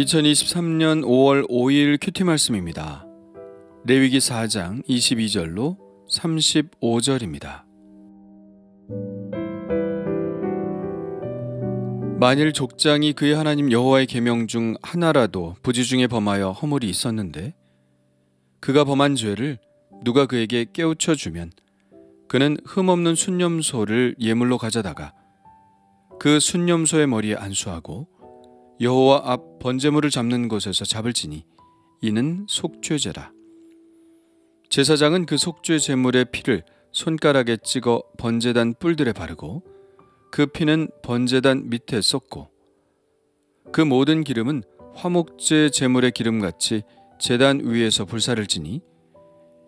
2023년 5월 5일 큐티 말씀입니다. 레위기 4장 22절로 35절입니다. 만일 족장이 그의 하나님 여호와의 계명 중 하나라도 부지 중에 범하여 허물이 있었는데 그가 범한 죄를 누가 그에게 깨우쳐 주면 그는 흠없는 순념소를 예물로 가져다가 그 순념소의 머리에 안수하고 여호와 앞 번제물을 잡는 곳에서 잡을지니 이는 속죄제라. 제사장은 그 속죄 제물의 피를 손가락에 찍어 번제단 뿔들에 바르고 그 피는 번제단 밑에 쏟고 그 모든 기름은 화목제 제물의 기름같이 제단 위에서 불사를 지니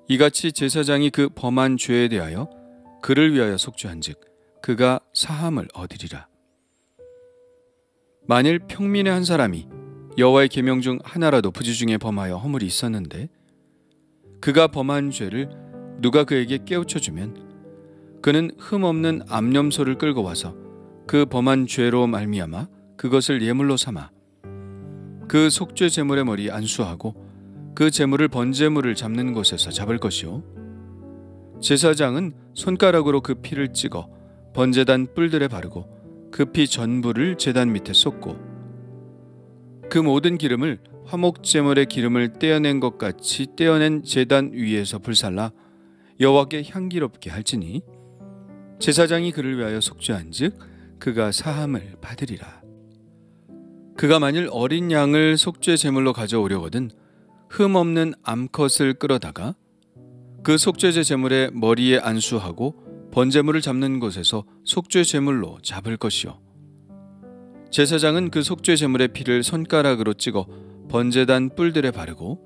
이같이 제사장이 그 범한 죄에 대하여 그를 위하여 속죄한즉 그가 사함을 얻으리라. 만일 평민의 한 사람이 여호와의 계명 중 하나라도 부지 중에 범하여 허물이 있었는데 그가 범한 죄를 누가 그에게 깨우쳐 주면 그는 흠없는 암염소를 끌고 와서 그 범한 죄로 말미암아 그것을 예물로 삼아 그 속죄 제물의 머리에 안수하고 그 제물을 번제물을 잡는 곳에서 잡을 것이요 제사장은 손가락으로 그 피를 찍어 번제단 뿔들에 바르고 그 피 전부를 제단 밑에 쏟고 그 모든 기름을 화목제물의 기름을 떼어낸 것 같이 떼어낸 제단 위에서 불살라 여호와께 향기롭게 할지니 제사장이 그를 위하여 속죄한즉 그가 사함을 받으리라. 그가 만일 어린 양을 속죄 제물로 가져오려거든 흠없는 암컷을 끌어다가 그 속죄제 제물의 머리에 안수하고 번제물을 잡는 곳에서 속죄 제물로 잡을 것이요 제사장은 그 속죄 제물의 피를 손가락으로 찍어 번제단 뿔들에 바르고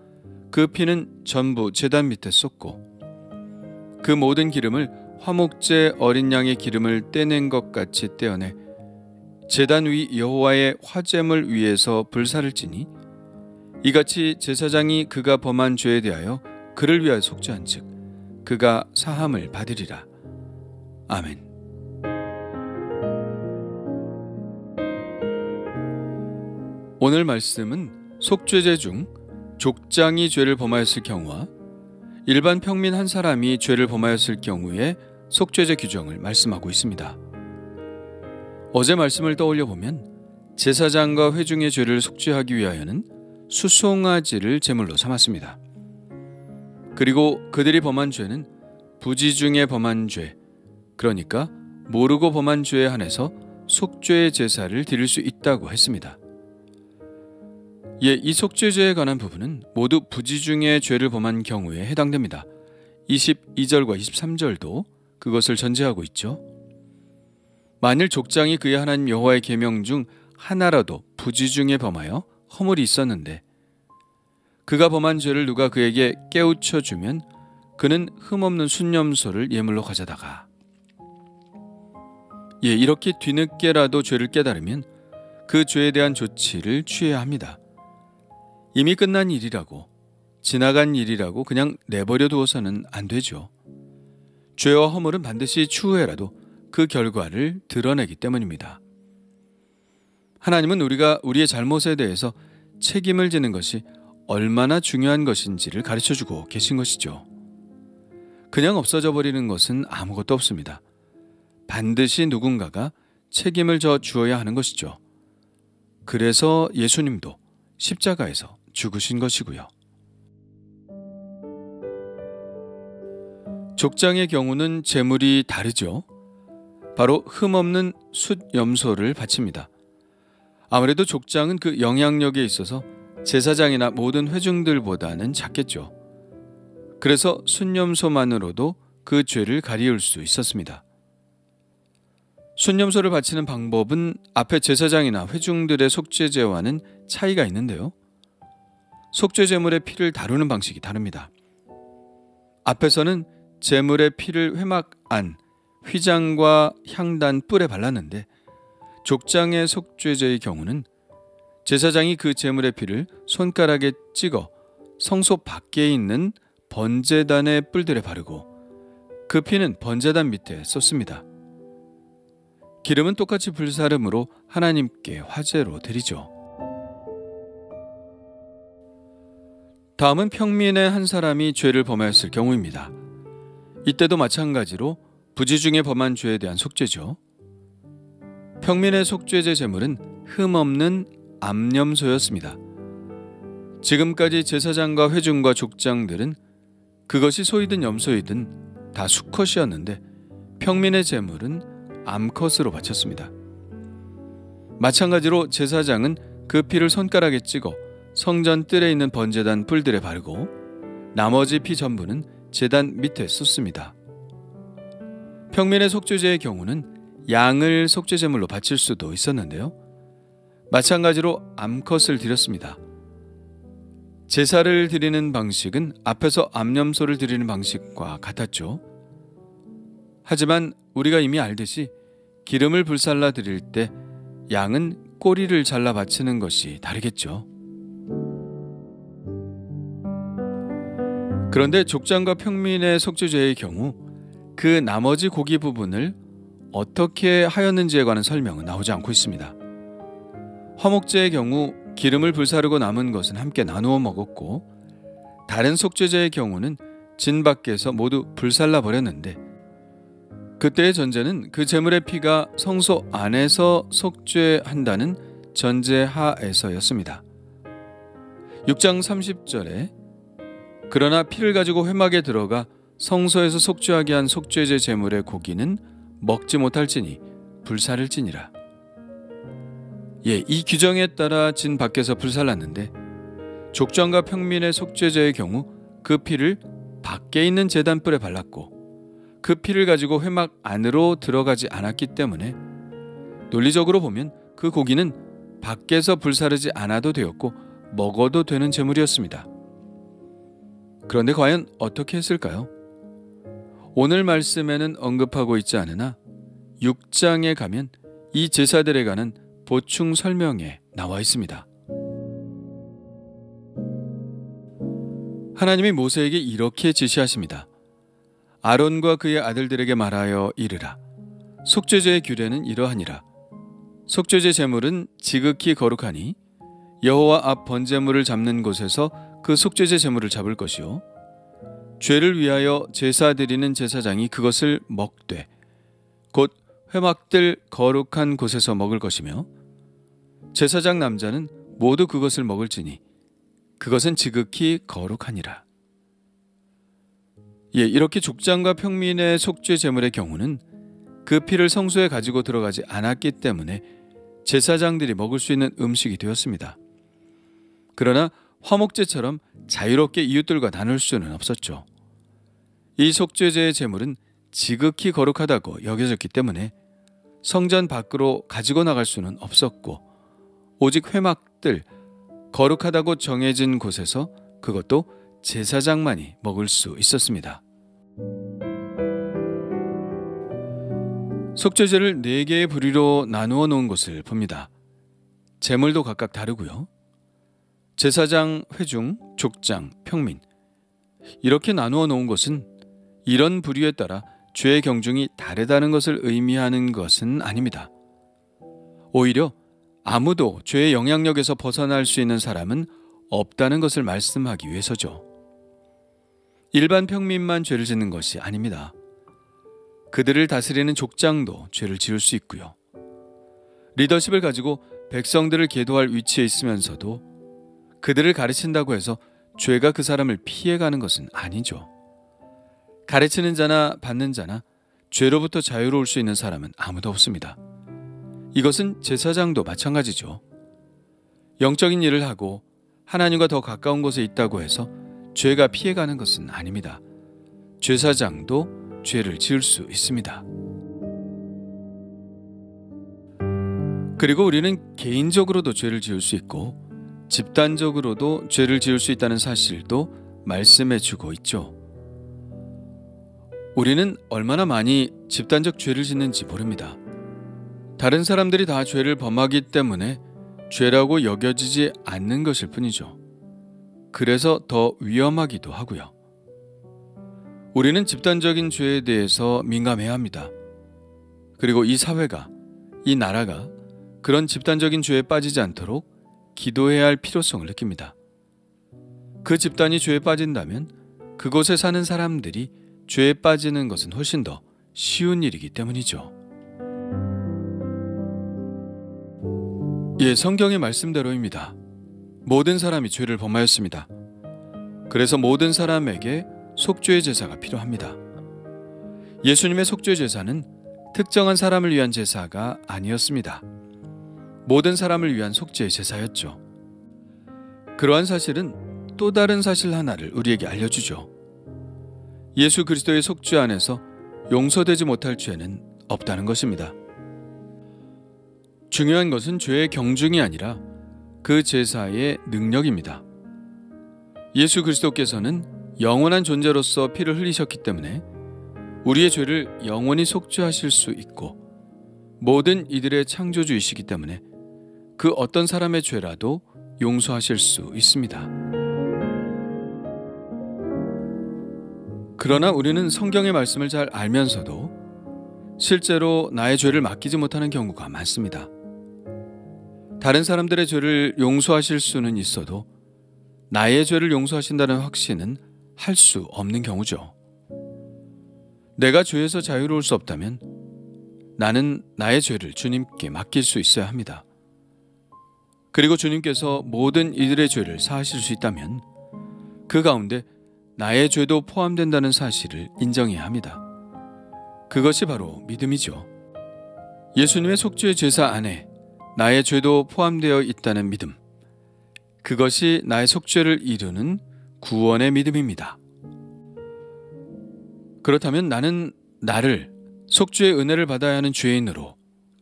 그 피는 전부 제단 밑에 쏟고 그 모든 기름을 화목제 어린 양의 기름을 떼낸 것 같이 떼어내 제단 위 여호와의 화제물 위에서 불사를 지니 이같이 제사장이 그가 범한 죄에 대하여 그를 위하여 속죄한즉 그가 사함을 받으리라. 아멘. 오늘 말씀은 속죄제 중 족장이 죄를 범하였을 경우와 일반 평민 한 사람이 죄를 범하였을 경우의 속죄제 규정을 말씀하고 있습니다. 어제 말씀을 떠올려 보면 제사장과 회중의 죄를 속죄하기 위하여는 수송아지를 제물로 삼았습니다. 그리고 그들이 범한 죄는 부지 중에 범한 죄, 그러니까 모르고 범한 죄에 한해서 속죄의 제사를 드릴 수 있다고 했습니다. 이 속죄제에 관한 부분은 모두 부지 중에 죄를 범한 경우에 해당됩니다. 22절과 23절도 그것을 전제하고 있죠. 만일 족장이 그의 하나님 여호와의 계명 중 하나라도 부지 중에 범하여 허물이 있었는데 그가 범한 죄를 누가 그에게 깨우쳐 주면 그는 흠없는 순념소를 예물로 가져다가 이렇게 뒤늦게라도 죄를 깨달으면 그 죄에 대한 조치를 취해야 합니다. 이미 끝난 일이라고 지나간 일이라고 그냥 내버려 두어서는 안 되죠. 죄와 허물은 반드시 추후에라도 그 결과를 드러내기 때문입니다. 하나님은 우리가 우리의 잘못에 대해서 책임을 지는 것이 얼마나 중요한 것인지를 가르쳐주고 계신 것이죠. 그냥 없어져 버리는 것은 아무것도 없습니다. 반드시 누군가가 책임을 져 주어야 하는 것이죠. 그래서 예수님도 십자가에서 죽으신 것이고요. 족장의 경우는 제물이 다르죠. 바로 흠없는 숫염소를 바칩니다. 아무래도 족장은 그 영향력에 있어서 제사장이나 모든 회중들보다는 작겠죠. 그래서 순념소만으로도 그 죄를 가리울 수 있었습니다. 순념소를 바치는 방법은 앞에 제사장이나 회중들의 속죄제와는 차이가 있는데요. 속죄제물의 피를 다루는 방식이 다릅니다. 앞에서는 제물의 피를 회막 안, 휘장과 향단 뿔에 발랐는데 족장의 속죄제의 경우는 제사장이 그 제물의 피를 손가락에 찍어 성소 밖에 있는 번제단의 뿔들에 바르고 그 피는 번제단 밑에 쏟습니다. 기름은 똑같이 불사름으로 하나님께 화제로 드리죠. 다음은 평민의 한 사람이 죄를 범하였을 경우입니다. 이때도 마찬가지로 부지 중에 범한 죄에 대한 속죄죠. 평민의 속죄제 제물은 흠없는 암염소였습니다. 지금까지 제사장과 회중과 족장들은 그것이 소이든 염소이든 다 수컷이었는데 평민의 제물은 암컷으로 바쳤습니다. 마찬가지로 제사장은 그 피를 손가락에 찍어 성전 뜰에 있는 번제단 뿔들에 바르고 나머지 피 전부는 제단 밑에 쏟습니다. 평민의 속죄제의 경우는 양을 속죄제물로 바칠 수도 있었는데요. 마찬가지로 암컷을 드렸습니다. 제사를 드리는 방식은 앞에서 암염소를 드리는 방식과 같았죠. 하지만 우리가 이미 알듯이 기름을 불살라 드릴 때 양은 꼬리를 잘라 바치는 것이 다르겠죠. 그런데 족장과 평민의 속죄제의 경우 그 나머지 고기 부분을 어떻게 하였는지에 관한 설명은 나오지 않고 있습니다. 화목제의 경우 기름을 불사르고 남은 것은 함께 나누어 먹었고 다른 속죄제의 경우는 진 밖에서 모두 불살라 버렸는데 그때의 전제는 그 제물의 피가 성소 안에서 속죄한다는 전제하에서였습니다. 6장 30절에 그러나 피를 가지고 회막에 들어가 성소에서 속죄하게 한 속죄제 제물의 고기는 먹지 못할지니 불살을지니라. 이 규정에 따라 진 밖에서 불살랐는데 족장과 평민의 속죄제의 경우 그 피를 밖에 있는 제단뿔에 발랐고 그 피를 가지고 회막 안으로 들어가지 않았기 때문에 논리적으로 보면 그 고기는 밖에서 불사르지 않아도 되었고 먹어도 되는 제물이었습니다. 그런데 과연 어떻게 했을까요? 오늘 말씀에는 언급하고 있지 않으나 6장에 가면 이 제사들에 관한 보충 설명에 나와 있습니다. 하나님이 모세에게 이렇게 지시하십니다. 아론과 그의 아들들에게 말하여 이르라. 속죄제의 규례는 이러하니라. 속죄제 제물은 지극히 거룩하니 여호와 앞 번제물을 잡는 곳에서 그 속죄제 제물을 잡을 것이요 죄를 위하여 제사 드리는 제사장이 그것을 먹되 곧 회막들 거룩한 곳에서 먹을 것이며 제사장 남자는 모두 그것을 먹을지니 그것은 지극히 거룩하니라. 이렇게 족장과 평민의 속죄 제물의 경우는 그 피를 성소에 가지고 들어가지 않았기 때문에 제사장들이 먹을 수 있는 음식이 되었습니다. 그러나 화목제처럼 자유롭게 이웃들과 나눌 수는 없었죠. 이 속죄제의 제물은 지극히 거룩하다고 여겨졌기 때문에 성전 밖으로 가지고 나갈 수는 없었고 오직 회막들 거룩하다고 정해진 곳에서 그것도 제사장만이 먹을 수 있었습니다. 속죄제를 4개의 부류로 나누어 놓은 것을 봅니다. 제물도 각각 다르고요. 제사장, 회중, 족장, 평민 이렇게 나누어 놓은 것은 이런 부류에 따라 죄의 경중이 다르다는 것을 의미하는 것은 아닙니다. 오히려 아무도 죄의 영향력에서 벗어날 수 있는 사람은 없다는 것을 말씀하기 위해서죠. 일반 평민만 죄를 짓는 것이 아닙니다. 그들을 다스리는 족장도 죄를 지을 수 있고요. 리더십을 가지고 백성들을 계도할 위치에 있으면서도 그들을 가르친다고 해서 죄가 그 사람을 피해가는 것은 아니죠. 가르치는 자나 받는 자나 죄로부터 자유로울 수 있는 사람은 아무도 없습니다. 이것은 제사장도 마찬가지죠. 영적인 일을 하고 하나님과 더 가까운 곳에 있다고 해서 죄가 피해가는 것은 아닙니다. 제사장도 죄를 지을 수 있습니다. 그리고 우리는 개인적으로도 죄를 지을 수 있고 집단적으로도 죄를 지을 수 있다는 사실도 말씀해 주고 있죠. 우리는 얼마나 많이 집단적 죄를 짓는지 모릅니다. 다른 사람들이 다 죄를 범하기 때문에 죄라고 여겨지지 않는 것일 뿐이죠. 그래서 더 위험하기도 하고요. 우리는 집단적인 죄에 대해서 민감해야 합니다. 그리고 이 사회가, 이 나라가 그런 집단적인 죄에 빠지지 않도록 기도해야 할 필요성을 느낍니다. 그 집단이 죄에 빠진다면 그곳에 사는 사람들이 죄에 빠지는 것은 훨씬 더 쉬운 일이기 때문이죠. 예, 성경의 말씀대로입니다. 모든 사람이 죄를 범하였습니다. 그래서 모든 사람에게 속죄의 제사가 필요합니다. 예수님의 속죄 제사는 특정한 사람을 위한 제사가 아니었습니다. 모든 사람을 위한 속죄의 제사였죠. 그러한 사실은 또 다른 사실 하나를 우리에게 알려주죠. 예수 그리스도의 속죄 안에서 용서되지 못할 죄는 없다는 것입니다. 중요한 것은 죄의 경중이 아니라 그 제사의 능력입니다. 예수 그리스도께서는 영원한 존재로서 피를 흘리셨기 때문에 우리의 죄를 영원히 속죄하실 수 있고, 모든 이들의 창조주이시기 때문에 그 어떤 사람의 죄라도 용서하실 수 있습니다. 그러나 우리는 성경의 말씀을 잘 알면서도 실제로 나의 죄를 맡기지 못하는 경우가 많습니다. 다른 사람들의 죄를 용서하실 수는 있어도 나의 죄를 용서하신다는 확신은 할 수 없는 경우죠. 내가 죄에서 자유로울 수 없다면 나는 나의 죄를 주님께 맡길 수 있어야 합니다. 그리고 주님께서 모든 이들의 죄를 사하실 수 있다면 그 가운데 나의 죄도 포함된다는 사실을 인정해야 합니다. 그것이 바로 믿음이죠. 예수님의 속죄의 제사 안에 나의 죄도 포함되어 있다는 믿음. 그것이 나의 속죄를 이루는 구원의 믿음입니다. 그렇다면 나는 나를 속죄의 은혜를 받아야 하는 죄인으로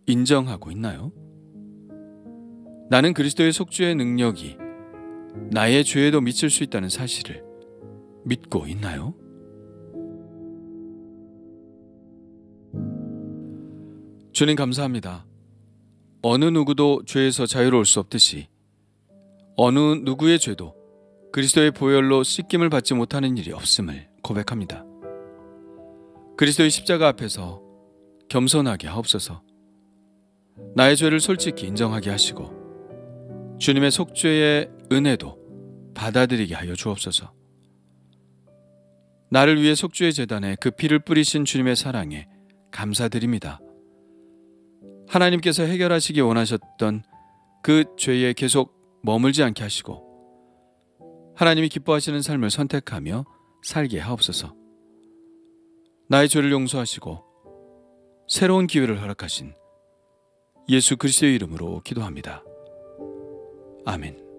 인정하고 있나요? 나는 그리스도의 속죄의 능력이 나의 죄에도 미칠 수 있다는 사실을 믿고 있나요? 주님 감사합니다. 어느 누구도 죄에서 자유로울 수 없듯이 어느 누구의 죄도 그리스도의 보혈로 씻김을 받지 못하는 일이 없음을 고백합니다. 그리스도의 십자가 앞에서 겸손하게 하옵소서. 나의 죄를 솔직히 인정하게 하시고 주님의 속죄의 은혜도 받아들이게 하여 주옵소서. 나를 위해 속죄의 제단에 그 피를 뿌리신 주님의 사랑에 감사드립니다. 하나님께서 해결하시기 원하셨던 그 죄에 계속 머물지 않게 하시고 하나님이 기뻐하시는 삶을 선택하며 살게 하옵소서. 나의 죄를 용서하시고 새로운 기회를 허락하신 예수 그리스도의 이름으로 기도합니다. 아멘.